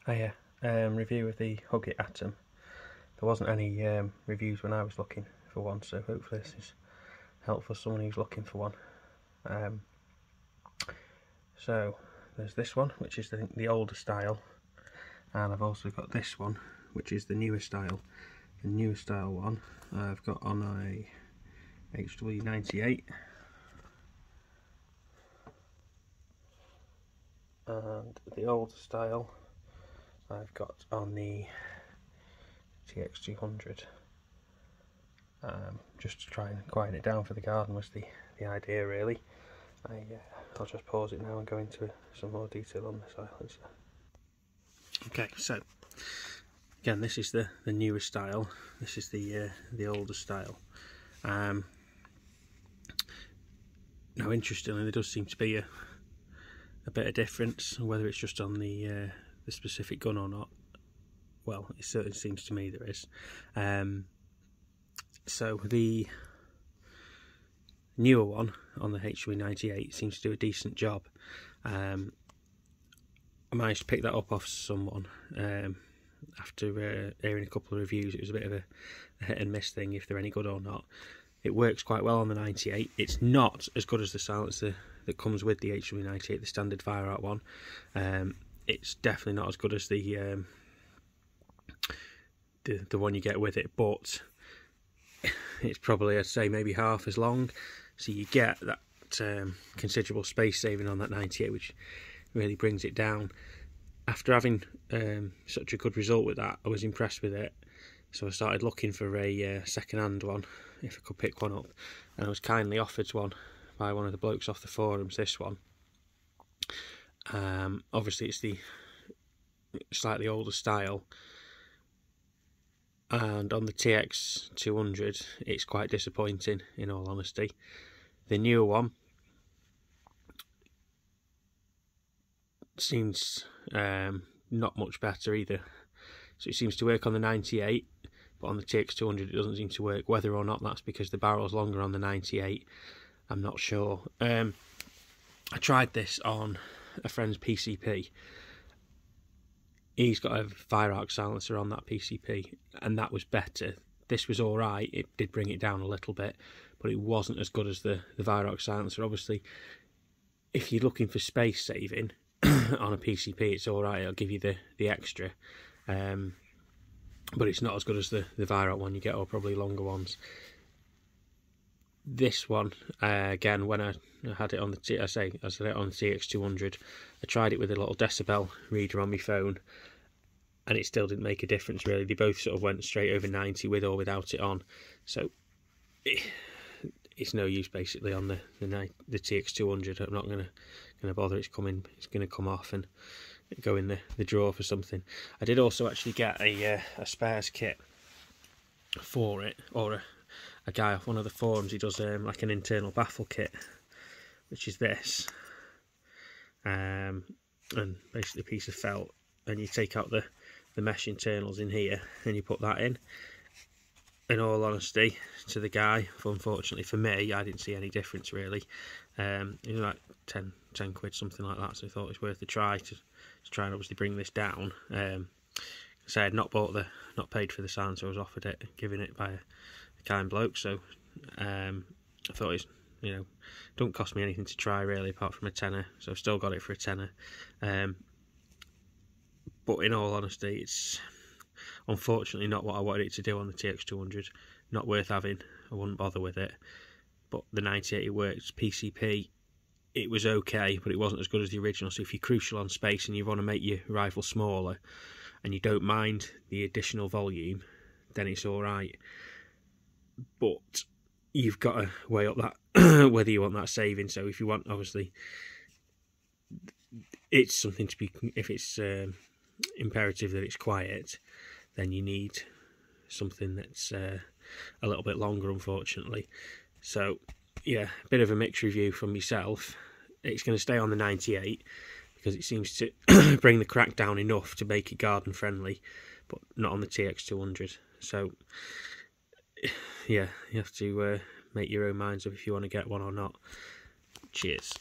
Review of the Hugget Atom. There wasn't any reviews when I was looking for one, so hopefully this is helpful for someone who's looking for one. So there's this one, which is the older style, and I've also got this one, which is the newer style. The newer style one I've got on a HW98, and the older style I've got on the TX200. Just to try and quieten it down for the garden was the idea, really. I'll just pause it now and go into some more detail on the silencer. Okay, so again, this is the newer style. This is the older style. Now, interestingly, there does seem to be a bit of difference, whether it's just on the specific gun or not. Well, it certainly seems to me there is. So the newer one on the HW98 seems to do a decent job. I managed to pick that up off someone after hearing a couple of reviews. It was a bit of a hit and miss thing, if they're any good or not. It works quite well on the 98. It's not as good as the silencer that comes with the HW98, the standard fire art one. It's definitely not as good as the one you get with it, but it's probably, I'd say, maybe half as long, so you get that considerable space saving on that 98, which really brings it down. After having such a good result with that, I was impressed with it, so I started looking for a second-hand one, if I could pick one up, and I was kindly offered one by one of the blokes off the forums, this one. Obviously it's the slightly older style, and on the TX200 it's quite disappointing, in all honesty. The newer one seems not much better either. So it seems to work on the 98, but on the TX200 it doesn't seem to work. Whether or not that's because the barrel's longer on the 98, I'm not sure. I tried this on a friend's PCP. He's got a fire arc silencer on that PCP, and that was better. This was alright, it did bring it down a little bit, but it wasn't as good as the fire arc silencer. Obviously, if you're looking for space saving on a PCP, it's alright, it'll give you the extra. But it's not as good as the fire arc one you get, or probably longer ones. This one, again, when I had it on the I said it on the TX200, I tried it with a little decibel reader on my phone, and it still didn't make a difference, really. They both sort of went straight over 90 with or without it on, so it's no use basically on the TX200. I'm not gonna bother. It's going to come off and go in the drawer for something. I did also actually get a spares kit for it, or a guy off one of the forums. He does like an internal baffle kit, which is this, and basically a piece of felt, and you take out the mesh internals in here and you put that in. In all honesty, to the guy, unfortunately for me, I didn't see any difference really. It was like 10 quid, something like that, so I thought it was worth a try to try and obviously bring this down. So I had not paid for the silencer. I was offered it, given it by a kind bloke, so I thought it's, don't cost me anything to try really, apart from a tenner, so I've still got it for a tenner. But in all honesty, it's unfortunately not what I wanted it to do on the TX200. Not worth having. I wouldn't bother with it. But the 98, it works. PCP, it was okay, but it wasn't as good as the original. So if you're crucial on space and you want to make your rifle smaller and you don't mind the additional volume, then it's alright. But you've got to weigh up that whether you want that saving. So if you want, obviously, it's something to be, if it's imperative that it's quiet, then you need something that's a little bit longer, unfortunately. So yeah, a bit of a mixed review from myself. It's going to stay on the 98 because it seems to bring the crack down enough to make it garden friendly, but not on the TX200. So yeah, you have to make your own minds up if you want to get one or not. Cheers.